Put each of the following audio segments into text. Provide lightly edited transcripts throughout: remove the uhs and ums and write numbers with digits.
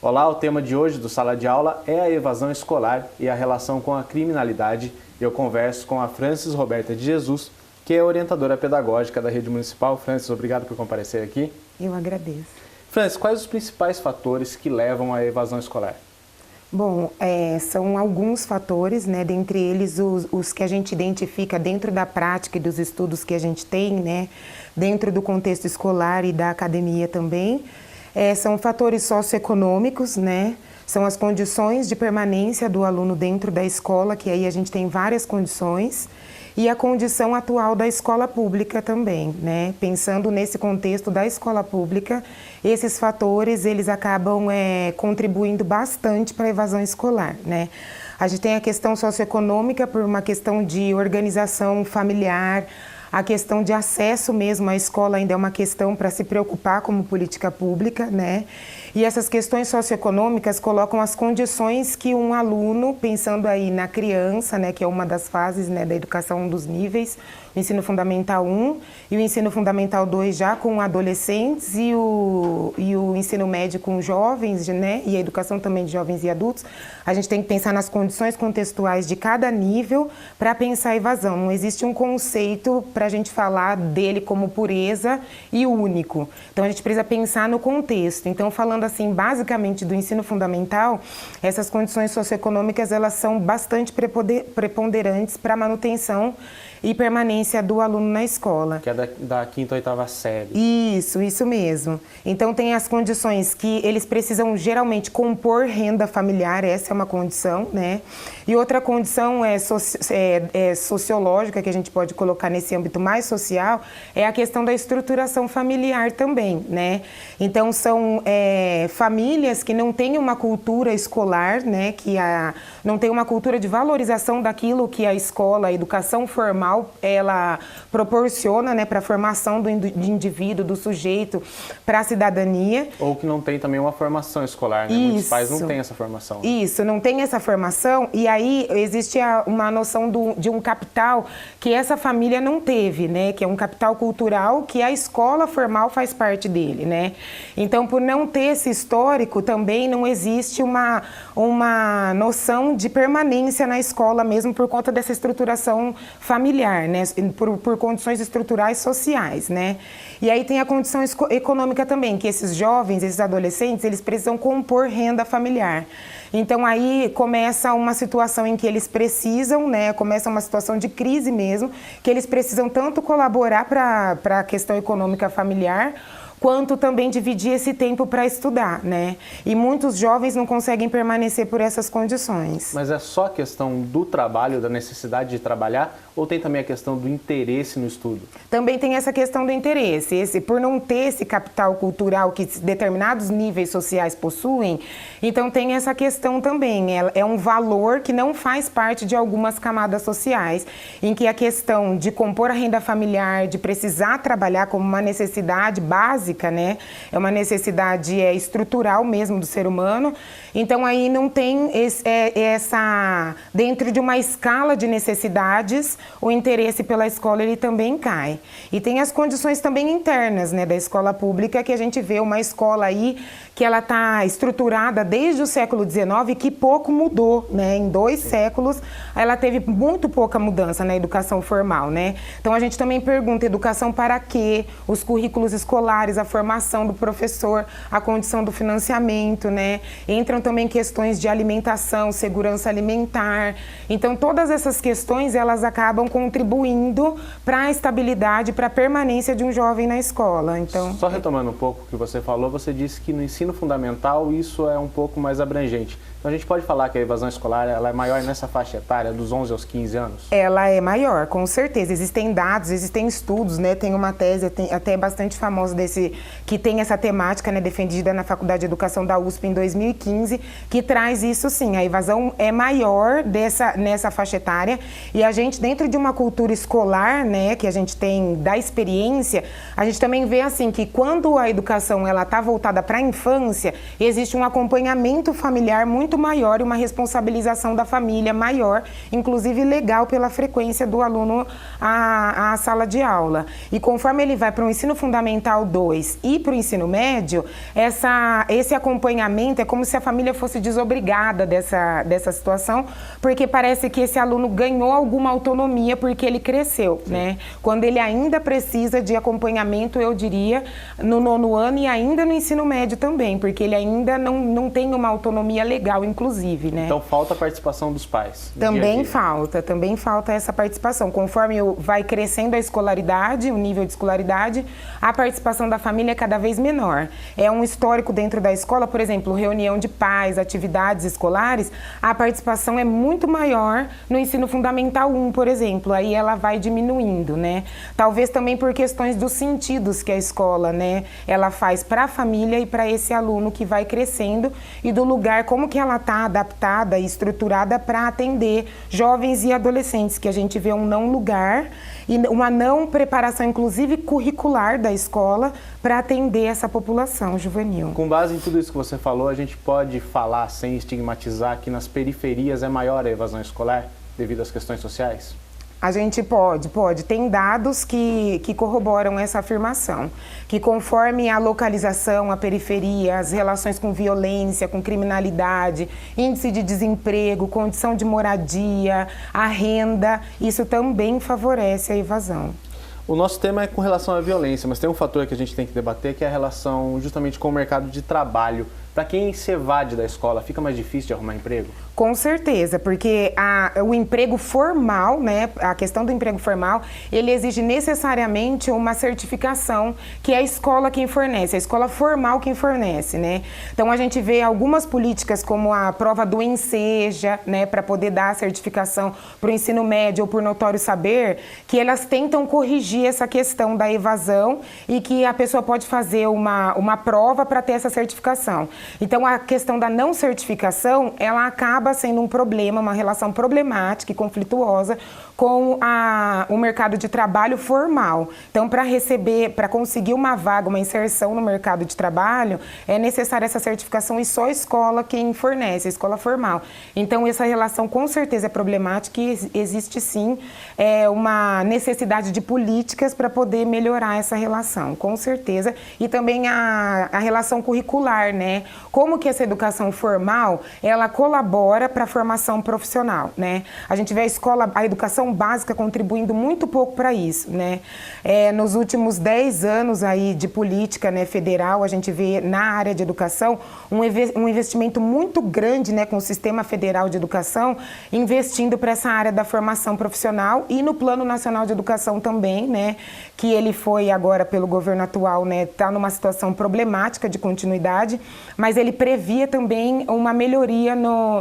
Olá, o tema de hoje do Sala de Aula é a evasão escolar e a relação com a criminalidade. Eu converso com a Francis Roberta de Jesus, que é orientadora pedagógica da Rede Municipal. Francis, obrigado por comparecer aqui. Eu agradeço. Francis, quais os principais fatores que levam à evasão escolar? Bom, são alguns fatores, né? Dentre eles os que a gente identifica dentro da prática e dos estudos que a gente tem, né? Dentro do contexto escolar e da academia também. São fatores socioeconômicos, né? São as condições de permanência do aluno dentro da escola, que aí a gente tem várias condições, e a condição atual da escola pública também, né? Pensando nesse contexto da escola pública, esses fatores, eles acabam contribuindo bastante para a evasão escolar, né? A gente tem a questão socioeconômica por uma questão de organização familiar, a questão de acesso mesmo à escola ainda é uma questão para se preocupar como política pública, né? E essas questões socioeconômicas colocam as condições que um aluno, pensando aí na criança, né, que é uma das fases, né, da educação, um dos níveis, o ensino fundamental 1 e o ensino fundamental 2 já com adolescentes e o ensino médio com jovens, né, e a educação também de jovens e adultos, a gente tem que pensar nas condições contextuais de cada nível para pensar a evasão. Não existe um conceito para a gente falar dele como pureza e único. Então a gente precisa pensar no contexto. Então, falando assim, basicamente do ensino fundamental, essas condições socioeconômicas, elas são bastante preponderantes para a manutenção e permanência do aluno na escola. Que é da quinta ou oitava série. Isso mesmo. Então tem as condições que eles precisam geralmente compor renda familiar, essa é uma condição, né? E outra condição sociológica, que a gente pode colocar nesse âmbito mais social, é a questão da estruturação familiar também, né? Então são famílias que não têm uma cultura escolar, né? Não tem uma cultura de valorização daquilo que a escola, a educação formal, ela proporciona, né, para a formação do indivíduo, do sujeito, para a cidadania. Ou que não tem também uma formação escolar, né? Muitos pais não têm essa formação. Isso, não tem essa formação, e aí existe uma noção de um capital que essa família não teve, né? Que é um capital cultural que a escola formal faz parte dele, né? Então, por não ter esse histórico, também não existe uma noção de permanência na escola, mesmo por conta dessa estruturação familiar, né? Por condições estruturais sociais, né? E aí tem a condição econômica também, que esses jovens, esses adolescentes, eles precisam compor renda familiar. Então aí começa uma situação em que eles precisam, né? Começa uma situação de crise mesmo, que eles precisam tanto colaborar para a questão econômica familiar, quanto também dividir esse tempo para estudar, né? E muitos jovens não conseguem permanecer por essas condições. Mas é só a questão do trabalho, da necessidade de trabalhar, ou tem também a questão do interesse no estudo? Também tem essa questão do interesse. Por não ter esse capital cultural que determinados níveis sociais possuem, então tem essa questão também. É um valor que não faz parte de algumas camadas sociais, em que a questão de compor a renda familiar, de precisar trabalhar como uma necessidade básica, né? É uma necessidade estrutural mesmo do ser humano. Então aí não tem dentro de uma escala de necessidades, o interesse pela escola ele também cai. E tem as condições também internas, né, da escola pública, que a gente vê uma escola aí que ela está estruturada desde o século XIX, que pouco mudou, né? Em 2 séculos ela teve muito pouca mudança na educação formal, né? Então a gente também pergunta, educação para quê? Os currículos escolares, a formação do professor, a condição do financiamento, né? Entram também questões de alimentação, segurança alimentar. Então todas essas questões, elas acabam contribuindo para a estabilidade, para a permanência de um jovem na escola. Então, só retomando um pouco o que você falou, você disse que no ensino fundamental isso é um pouco mais abrangente. Então a gente pode falar que a evasão escolar ela é maior nessa faixa etária, dos 11 aos 15 anos? Ela é maior, com certeza. Existem dados, existem estudos, né? Tem uma tese até bastante famosa que tem essa temática, né, defendida na Faculdade de Educação da USP em 2015, que traz isso sim. A evasão é maior nessa faixa etária, e a gente, dentro de uma cultura escolar, né, que a gente tem da experiência, a gente também vê assim que quando a educação ela está voltada para a infância, existe um acompanhamento familiar muito muito maior e uma responsabilização da família maior, inclusive legal pela frequência do aluno à sala de aula. E conforme ele vai para o ensino fundamental 2 e para o ensino médio, esse acompanhamento é como se a família fosse desobrigada dessa situação, porque parece que esse aluno ganhou alguma autonomia porque ele cresceu, né? Quando ele ainda precisa de acompanhamento, eu diria, no 9º ano e ainda no ensino médio também, porque ele ainda não tem uma autonomia legal, inclusive, né? Então falta a participação dos pais. Também falta essa participação. Conforme vai crescendo a escolaridade, o nível de escolaridade, a participação da família é cada vez menor. É um histórico dentro da escola, por exemplo, reunião de pais, atividades escolares, a participação é muito maior no ensino fundamental 1, por exemplo, aí ela vai diminuindo, né? Talvez também por questões dos sentidos que a escola, né, ela faz para a família e para esse aluno que vai crescendo e do lugar, como que ela está adaptada e estruturada para atender jovens e adolescentes, que a gente vê um não lugar e uma não preparação, inclusive curricular da escola, para atender essa população juvenil. Com base em tudo isso que você falou, a gente pode falar, sem estigmatizar, que nas periferias é maior a evasão escolar devido às questões sociais? A gente pode. Tem dados que corroboram essa afirmação, que conforme a localização, a periferia, as relações com violência, com criminalidade, índice de desemprego, condição de moradia, a renda, isso também favorece a evasão. O nosso tema é com relação à violência, mas tem um fator que a gente tem que debater, que é a relação justamente com o mercado de trabalho. Para quem se evade da escola, fica mais difícil de arrumar emprego? Com certeza, porque o emprego formal, né, a questão do emprego formal, ele exige necessariamente uma certificação que é a escola quem fornece, a escola formal quem fornece, né? Então a gente vê algumas políticas como a prova do Enseja, né, para poder dar a certificação para o ensino médio ou por notório saber, que elas tentam corrigir essa questão da evasão e que a pessoa pode fazer uma prova para ter essa certificação. Então a questão da não certificação, ela acaba sendo um problema, uma relação problemática e conflituosa com o mercado de trabalho formal. Então, para conseguir uma vaga, uma inserção no mercado de trabalho, é necessária essa certificação e só a escola quem fornece, a escola formal. Então, essa relação com certeza é problemática e existe sim uma necessidade de políticas para poder melhorar essa relação, com certeza. E também a relação curricular, né? Como que essa educação formal, ela colabora para a formação profissional, né? A gente vê a educação básica contribuindo muito pouco para isso, né? Nos últimos 10 anos aí de política, né, federal, a gente vê na área de educação um investimento muito grande, né, com o Sistema Federal de Educação, investindo para essa área da formação profissional e no Plano Nacional de Educação também, né, que ele foi agora pelo governo atual, né, está numa situação problemática de continuidade, mas ele previa também uma melhoria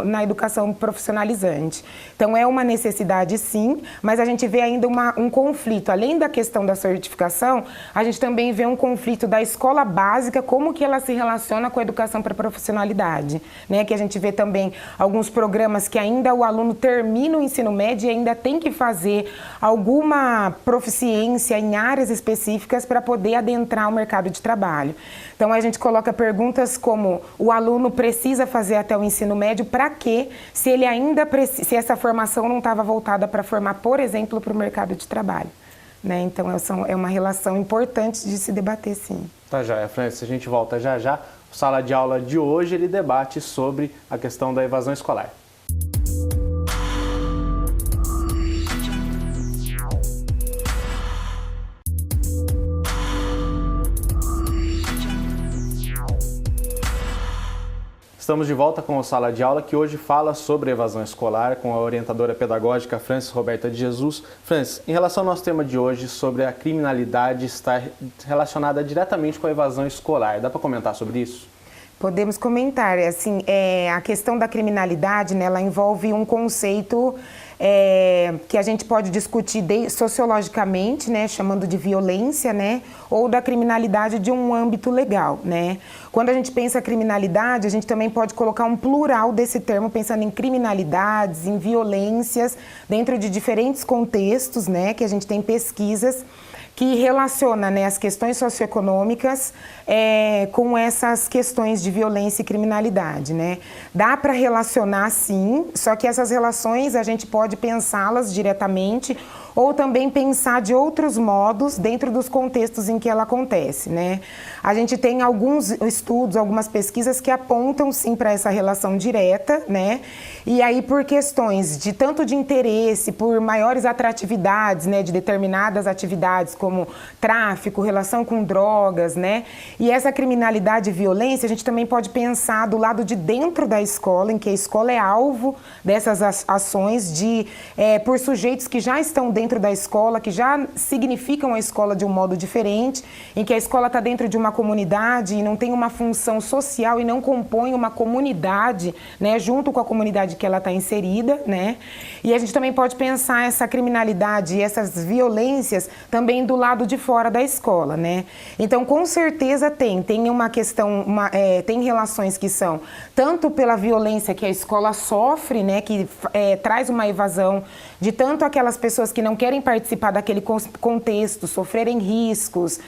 na educação profissionalizante. Então é uma necessidade sim, mas a gente vê ainda um conflito. Além da questão da certificação, a gente também vê um conflito da escola básica, como que ela se relaciona com a educação para a profissionalidade, né? Que a gente vê também alguns programas que ainda o aluno termina o ensino médio e ainda tem que fazer alguma proficiência em áreas específicas para poder adentrar o mercado de trabalho. Então a gente coloca perguntas como: o aluno precisa fazer até o ensino médio para quê? Se ele ainda se essa formação não estava voltada para formar, por exemplo, para o mercado de trabalho, né? Então é uma relação importante de se debater, sim. Tá já, Francis, a gente volta já já. O Sala de Aula de hoje ele debate sobre a questão da evasão escolar. Estamos de volta com o Sala de Aula, que hoje fala sobre evasão escolar, com a orientadora pedagógica Francis Roberta de Jesus. Francis, em relação ao nosso tema de hoje, sobre a criminalidade estar relacionada diretamente com a evasão escolar, dá para comentar sobre isso? Podemos comentar. Assim, a questão da criminalidade, né, ela envolve um conceito que a gente pode discutir sociologicamente, né, chamando de violência, né, ou da criminalidade de um âmbito legal, né. Quando a gente pensa criminalidade, a gente também pode colocar um plural desse termo, pensando em criminalidades, em violências, dentro de diferentes contextos, né, que a gente tem pesquisas que relaciona, né, as questões socioeconômicas com essas questões de violência e criminalidade, né? Dá para relacionar sim, só que essas relações a gente pode pensá-las diretamente ou também pensar de outros modos dentro dos contextos em que ela acontece, né? A gente tem alguns estudos, algumas pesquisas que apontam sim para essa relação direta, né? E aí por questões de tanto de interesse, por maiores atratividades, né, de determinadas atividades como tráfico, relação com drogas, né? E essa criminalidade e violência a gente também pode pensar do lado de dentro da escola, em que a escola é alvo dessas ações por sujeitos que já estão dentro da escola, que já significam a escola de um modo diferente, em que a escola está dentro de uma comunidade e não tem uma função social e não compõe uma comunidade, né, junto com a comunidade que ela está inserida, né? E a gente também pode pensar essa criminalidade e essas violências também do lado de fora da escola, né? Então, com certeza tem uma questão, tem relações que são tanto pela violência que a escola sofre, né, que traz uma evasão de tanto aquelas pessoas que não querem participar daquele contexto, sofrerem riscos,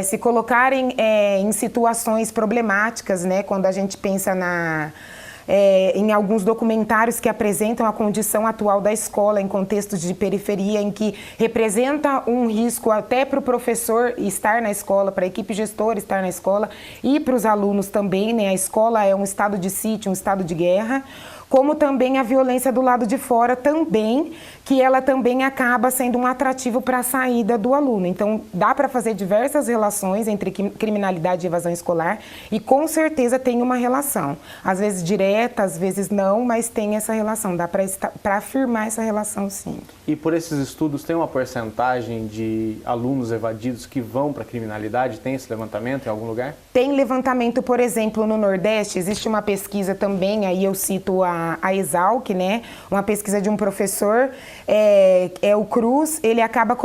se colocarem em situações problemáticas, né, quando a gente pensa em alguns documentários que apresentam a condição atual da escola em contextos de periferia, em que representa um risco até para o professor estar na escola, para a equipe gestora estar na escola e para os alunos também, né? A escola é um estado de sítio, um estado de guerra, como também a violência do lado de fora também, que ela também acaba sendo um atrativo para a saída do aluno. Então, dá para fazer diversas relações entre criminalidade e evasão escolar e com certeza tem uma relação. Às vezes direta, às vezes não, mas tem essa relação, dá para afirmar essa relação sim. E por esses estudos, tem uma porcentagem de alunos evadidos que vão para a criminalidade? Tem esse levantamento em algum lugar? Tem levantamento, por exemplo, no Nordeste, existe uma pesquisa também, aí eu cito a Exalc, né? Uma pesquisa de um professor, o Cruz, ele acaba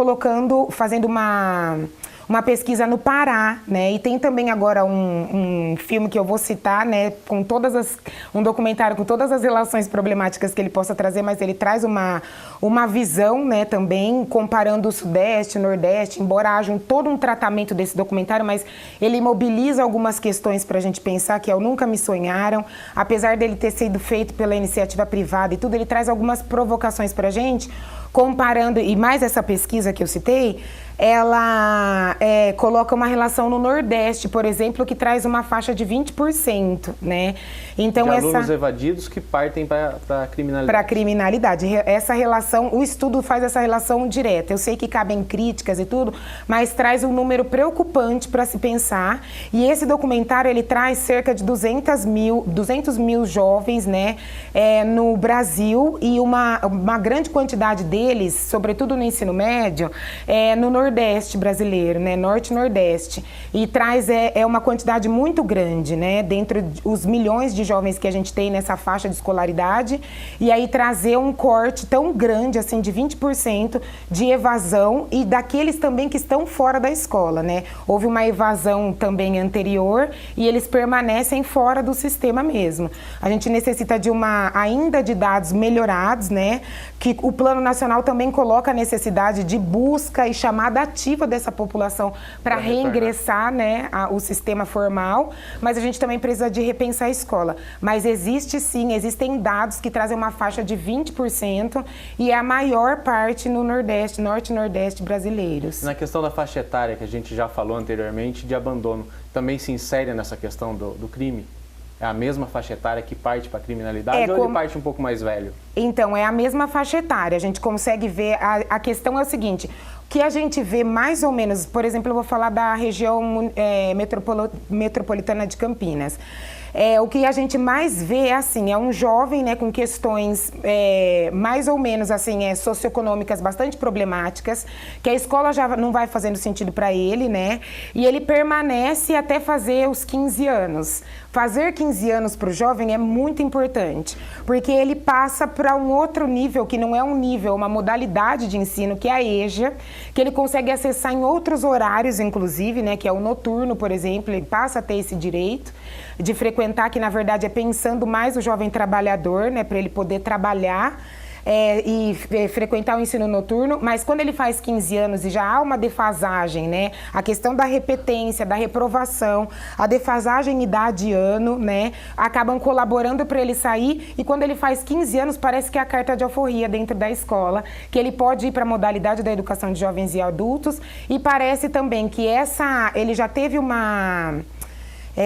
fazendo uma pesquisa no Pará, né? E tem também agora um filme que eu vou citar, né? Um documentário com todas as relações problemáticas que ele possa trazer, mas ele traz uma visão, né? Também comparando o Sudeste, o Nordeste, embora haja todo um tratamento desse documentário, mas ele mobiliza algumas questões para a gente pensar, que é o Nunca Me Sonharam. Apesar dele ter sido feito pela iniciativa privada e tudo, ele traz algumas provocações para a gente, comparando, e mais essa pesquisa que eu citei, ela coloca uma relação no Nordeste, por exemplo, que traz uma faixa de 20%, né? Então, de alunos evadidos que partem para a criminalidade. Para a criminalidade. Essa relação, o estudo faz essa relação direta. Eu sei que cabem críticas e tudo, mas traz um número preocupante para se pensar. E esse documentário, ele traz cerca de 200 mil jovens, né, no Brasil, e uma grande quantidade deles, sobretudo no ensino médio, no Nordeste brasileiro, né, Norte e Nordeste, e traz uma quantidade muito grande, né, dentre os milhões de jovens que a gente tem nessa faixa de escolaridade, e aí trazer um corte tão grande, assim, de 20% de evasão e daqueles também que estão fora da escola, né. Houve uma evasão também anterior e eles permanecem fora do sistema mesmo. A gente necessita ainda de dados melhorados, né, que o Plano Nacional também coloca a necessidade de busca e chamada ativa dessa população para reingressar, né, o sistema formal, mas a gente também precisa de repensar a escola. Mas existem dados que trazem uma faixa de 20% e é a maior parte no Nordeste, Norte e Nordeste brasileiros. Na questão da faixa etária, que a gente já falou anteriormente, de abandono, também se insere nessa questão do crime? É a mesma faixa etária que parte para a criminalidade ou ele parte um pouco mais velho? Então, é a mesma faixa etária. A gente consegue ver, a questão é o seguinte, o que a gente vê mais ou menos, por exemplo, eu vou falar da região metropolitana de Campinas. O que a gente mais vê é um jovem, né, com questões mais ou menos assim, socioeconômicas bastante problemáticas, que a escola já não vai fazendo sentido para ele, né, e ele permanece até fazer os 15 anos. Fazer 15 anos para o jovem é muito importante, porque ele passa para um outro nível, que não é um nível, uma modalidade de ensino, que é a EJA, que ele consegue acessar em outros horários, inclusive, né, que é o noturno, por exemplo, ele passa a ter esse direito de frequentar, que na verdade é pensando mais o jovem trabalhador, né, para ele poder trabalhar frequentar o ensino noturno, mas quando ele faz 15 anos e já há uma defasagem, né? A questão da repetência, da reprovação, a defasagem idade e ano, né? Acabam colaborando para ele sair, e quando ele faz 15 anos parece que é a carta de alforria dentro da escola, que ele pode ir para a modalidade da educação de jovens e adultos, e parece também que ele já teve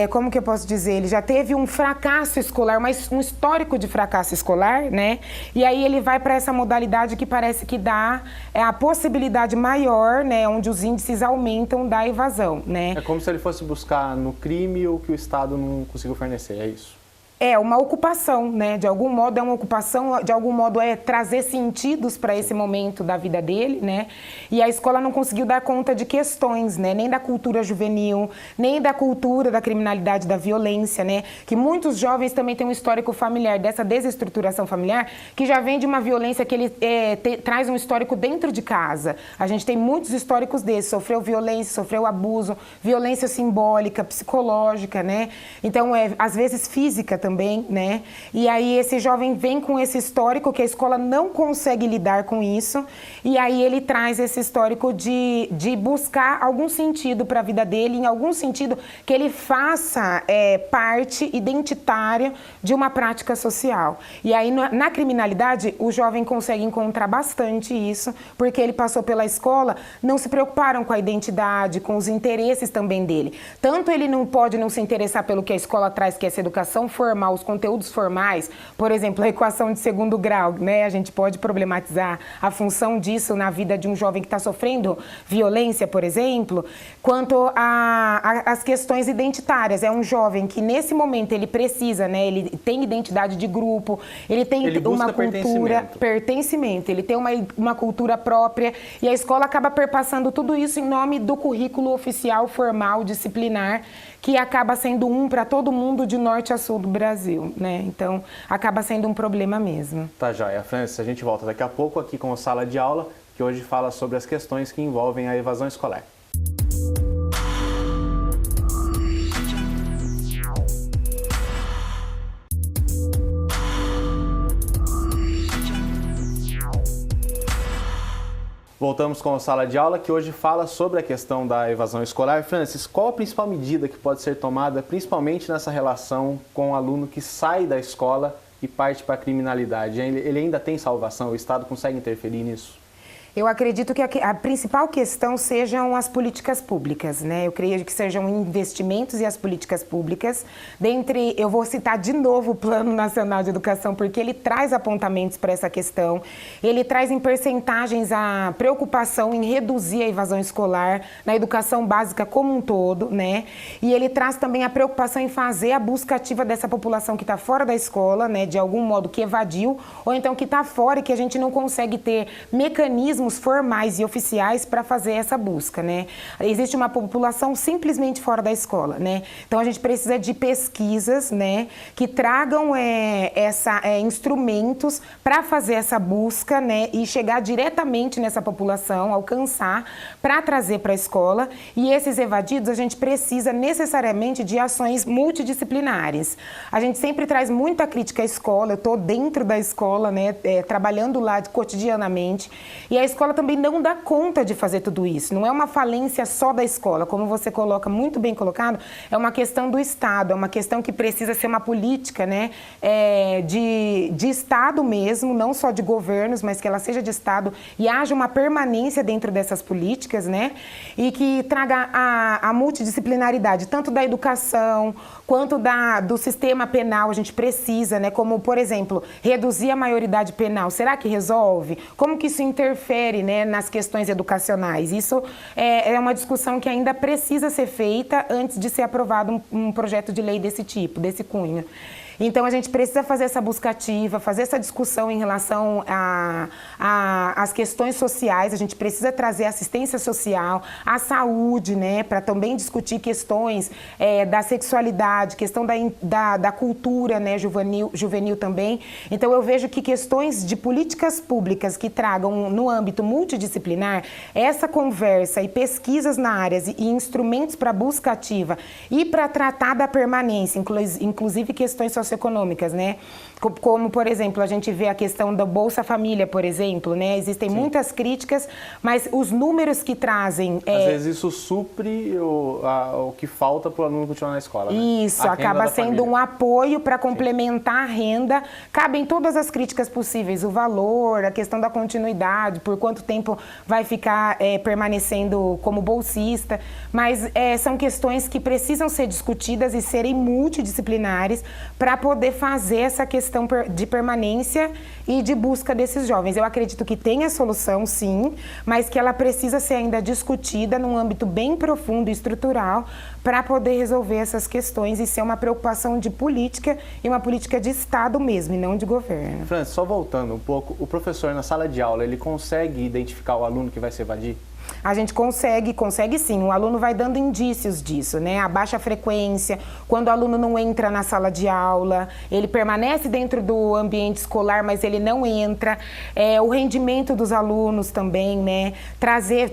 como que eu posso dizer? Ele já teve um fracasso escolar, um histórico de fracasso escolar, né? E aí ele vai para essa modalidade que parece que dá a possibilidade maior, né? Onde os índices aumentam da evasão, né? É como se ele fosse buscar no crime o que o Estado não conseguiu fornecer, é isso? É uma ocupação, né? De algum modo é uma ocupação, de algum modo é trazer sentidos para esse momento da vida dele, né? E a escola não conseguiu dar conta de questões, né? Nem da cultura juvenil, nem da cultura da criminalidade, da violência, né? Que muitos jovens também têm um histórico familiar, dessa desestruturação familiar, que já vem de uma violência que ele traz um histórico dentro de casa. A gente tem muitos históricos desses, sofreu violência, sofreu abuso, violência simbólica, psicológica, né? Então, às vezes física também, né? E aí esse jovem vem com esse histórico que a escola não consegue lidar com isso, e aí ele traz esse histórico de buscar algum sentido para a vida dele, em algum sentido que ele faça parte identitária de uma prática social. E aí na criminalidade o jovem consegue encontrar bastante isso, porque ele passou pela escola, não se preocuparam com a identidade, com os interesses também dele. Tanto ele não pode não se interessar pelo que a escola traz, que é essa educação formal, os conteúdos formais, por exemplo, a equação de segundo grau, né? A gente pode problematizar a função disso na vida de um jovem que está sofrendo violência, por exemplo, quanto às questões identitárias. É um jovem que nesse momento ele precisa, né? Ele tem identidade de grupo, ele tem uma cultura, pertencimento, ele tem uma cultura própria, e a escola acaba perpassando tudo isso em nome do currículo oficial, formal, disciplinar, que acaba sendo para todo mundo de norte a sul do Brasil, né? Então, acaba sendo um problema mesmo. Tá, joia. Francis, a gente volta daqui a pouco aqui com a Sala de Aula, que hoje fala sobre as questões que envolvem a evasão escolar. Voltamos com a Sala de Aula, que hoje fala sobre a questão da evasão escolar. Francis, qual a principal medida que pode ser tomada, principalmente nessa relação com o aluno que sai da escola e parte para a criminalidade? Ele ainda tem salvação? O Estado consegue interferir nisso? Eu acredito que a principal questão sejam as políticas públicas, né? Eu creio que sejam investimentos e as políticas públicas. Eu vou citar de novo o Plano Nacional de Educação, porque ele traz apontamentos para essa questão. Ele traz em percentagens a preocupação em reduzir a evasão escolar na educação básica como um todo, né? E ele traz também a preocupação em fazer a busca ativa dessa população que está fora da escola, né? De algum modo que evadiu, ou então que está fora e que a gente não consegue ter mecanismos formais e oficiais para fazer essa busca, né? Existe uma população simplesmente fora da escola, né? Então a gente precisa de pesquisas, né, que tragam instrumentos para fazer essa busca, né, e chegar diretamente nessa população, alcançar, para trazer para a escola. E esses evadidos a gente precisa necessariamente de ações multidisciplinares. A gente sempre traz muita crítica à escola, eu estou dentro da escola, né, trabalhando lá cotidianamente, e a escola também não dá conta de fazer tudo isso. Não é uma falência só da escola, como você coloca, muito bem colocado, é uma questão do Estado, é uma questão que precisa ser uma política, né, de Estado mesmo, não só de governos, mas que ela seja de Estado e haja uma permanência dentro dessas políticas, né, e que traga a multidisciplinaridade, tanto da educação quanto do sistema penal. A gente precisa, né, como, por exemplo, reduzir a maioridade penal. Será que resolve? Como que isso interfere, né, nas questões educacionais? Isso é uma discussão que ainda precisa ser feita antes de ser aprovado um projeto de lei desse tipo, desse cunho. Então, a gente precisa fazer essa busca ativa, fazer essa discussão em relação às questões sociais. A gente precisa trazer assistência social, a saúde, né, para também discutir questões da sexualidade, questão da cultura, né, juvenil também. Então, eu vejo que questões de políticas públicas que tragam no âmbito multidisciplinar essa conversa e pesquisas na área e instrumentos para busca ativa e para tratar da permanência, inclusive questões sociais socioeconômicas, né? Como, por exemplo, a gente vê a questão da Bolsa Família, por exemplo, né? Existem muitas críticas, mas os números que trazem... Às vezes isso supre o que falta para o aluno continuar na escola, né? Isso, acaba sendo um apoio para complementar a renda. Cabem todas as críticas possíveis, o valor, a questão da continuidade, por quanto tempo vai ficar permanecendo como bolsista, mas são questões que precisam ser discutidas e serem multidisciplinares para poder fazer essa questão de permanência e de busca desses jovens. Eu acredito que tem a solução, sim, mas que ela precisa ser ainda discutida num âmbito bem profundo e estrutural para poder resolver essas questões e ser uma preocupação de política e uma política de Estado mesmo, e não de governo. Francis, só voltando um pouco, o professor na sala de aula, ele consegue identificar o aluno que vai se evadir? A gente consegue sim. O aluno vai dando indícios disso, né? A baixa frequência, quando o aluno não entra na sala de aula, ele permanece dentro do ambiente escolar, mas ele não entra. O rendimento dos alunos também, né?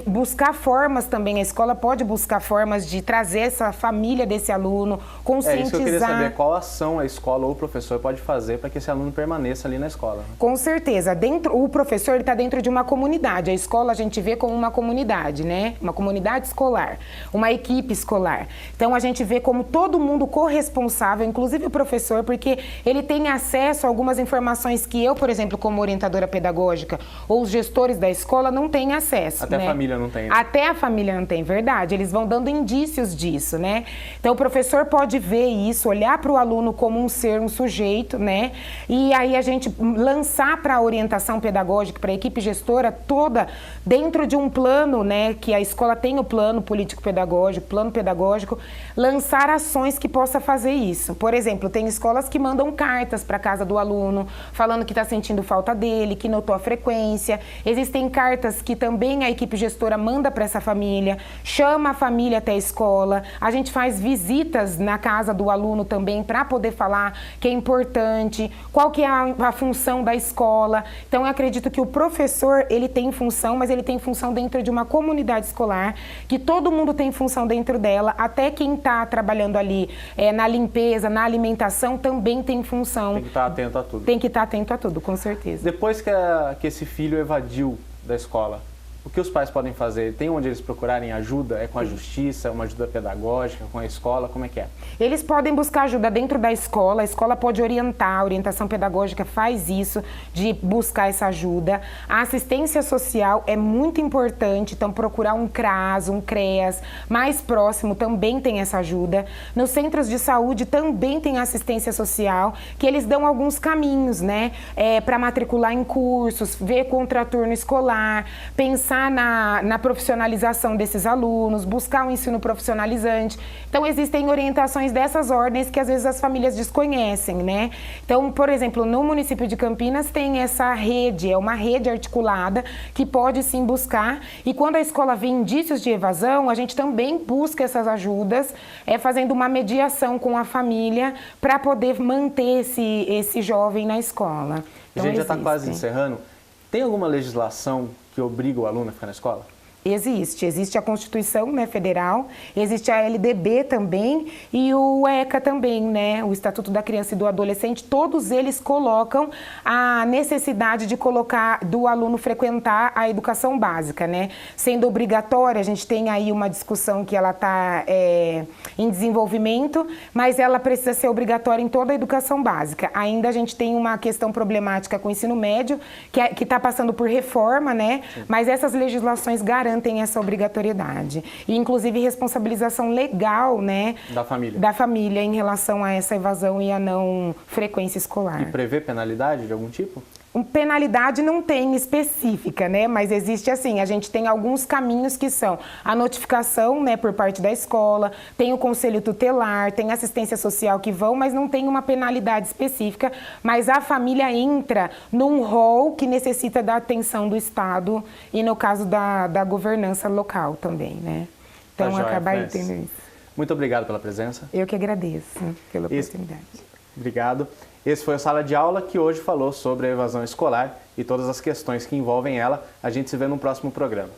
Buscar formas também. A escola pode buscar formas de trazer essa família desse aluno, conscientizar. Isso que eu queria saber, qual ação a escola ou o professor pode fazer para que esse aluno permaneça ali na escola? Com certeza. O professor está dentro de uma comunidade. A escola a gente vê como uma comunidade, né? Uma comunidade escolar, uma equipe escolar. Então a gente vê como todo mundo corresponsável, inclusive o professor, porque ele tem acesso a algumas informações que eu, por exemplo, como orientadora pedagógica, ou os gestores da escola não têm acesso. Até né? A família não tem. Até a família não tem, verdade. Eles vão dando indícios disso, né? Então o professor pode ver isso, olhar para o aluno como um ser, um sujeito, né? E aí a gente lançar para a orientação pedagógica, para a equipe gestora toda, dentro de um plano, né, que a escola tem o plano político-pedagógico, plano pedagógico, lançar ações que possa fazer isso. Por exemplo, tem escolas que mandam cartas para a casa do aluno, falando que está sentindo falta dele, que notou a frequência. Existem cartas que também a equipe gestora manda para essa família, chama a família até a escola. A gente faz visitas na casa do aluno também para poder falar que é importante, qual que é a função da escola. Então, eu acredito que o professor, ele tem função, mas ele tem função dentro de uma comunidade escolar, que todo mundo tem função dentro dela, até quem está trabalhando ali na limpeza, na alimentação, também tem função. Tem que estar atento a tudo. Tem que estar atento a tudo, com certeza. Depois que esse filho evadiu da escola, o que os pais podem fazer? Tem onde eles procurarem ajuda? É com a justiça, uma ajuda pedagógica, com a escola? Como é que é? Eles podem buscar ajuda dentro da escola, a escola pode orientar, a orientação pedagógica faz isso, de buscar essa ajuda. A assistência social é muito importante, então procurar um CRAS, um CREAS mais próximo também tem essa ajuda. Nos centros de saúde também tem assistência social, que eles dão alguns caminhos, né? Para matricular em cursos, ver contraturno escolar, pensar na profissionalização desses alunos, buscar um ensino profissionalizante. Então, existem orientações dessas ordens que às vezes as famílias desconhecem, né? Então, por exemplo, no município de Campinas tem essa rede, é uma rede articulada que pode sim buscar, e quando a escola vê indícios de evasão, a gente também busca essas ajudas, fazendo uma mediação com a família para poder manter esse jovem na escola. Então, a gente já está quase encerrando. Tem alguma legislação que obriga o aluno a ficar na escola? Existe a Constituição, né, Federal, existe a LDB também e o ECA também, né, o Estatuto da Criança e do Adolescente. Todos eles colocam a necessidade de colocar do aluno frequentar a educação básica, né, sendo obrigatória. A gente tem aí uma discussão que ela está em desenvolvimento, mas ela precisa ser obrigatória em toda a educação básica. Ainda a gente tem uma questão problemática com o ensino médio que está passando por reforma, né, mas essas legislações garantem essa obrigatoriedade. E, inclusive, responsabilização legal, né? Da família em relação a essa evasão e a não frequência escolar. E prevê penalidade de algum tipo? Penalidade não tem específica, né? Mas existe assim, a gente tem alguns caminhos que são a notificação, né, por parte da escola, tem o conselho tutelar, tem assistência social que vão, mas não tem uma penalidade específica, mas a família entra num rol que necessita da atenção do Estado e no caso da governança local também, né? Então, acabar entendendo isso. Muito obrigado pela presença. Eu que agradeço pela oportunidade. Obrigado. Esse foi o Sala de Aula, que hoje falou sobre a evasão escolar e todas as questões que envolvem ela. A gente se vê no próximo programa.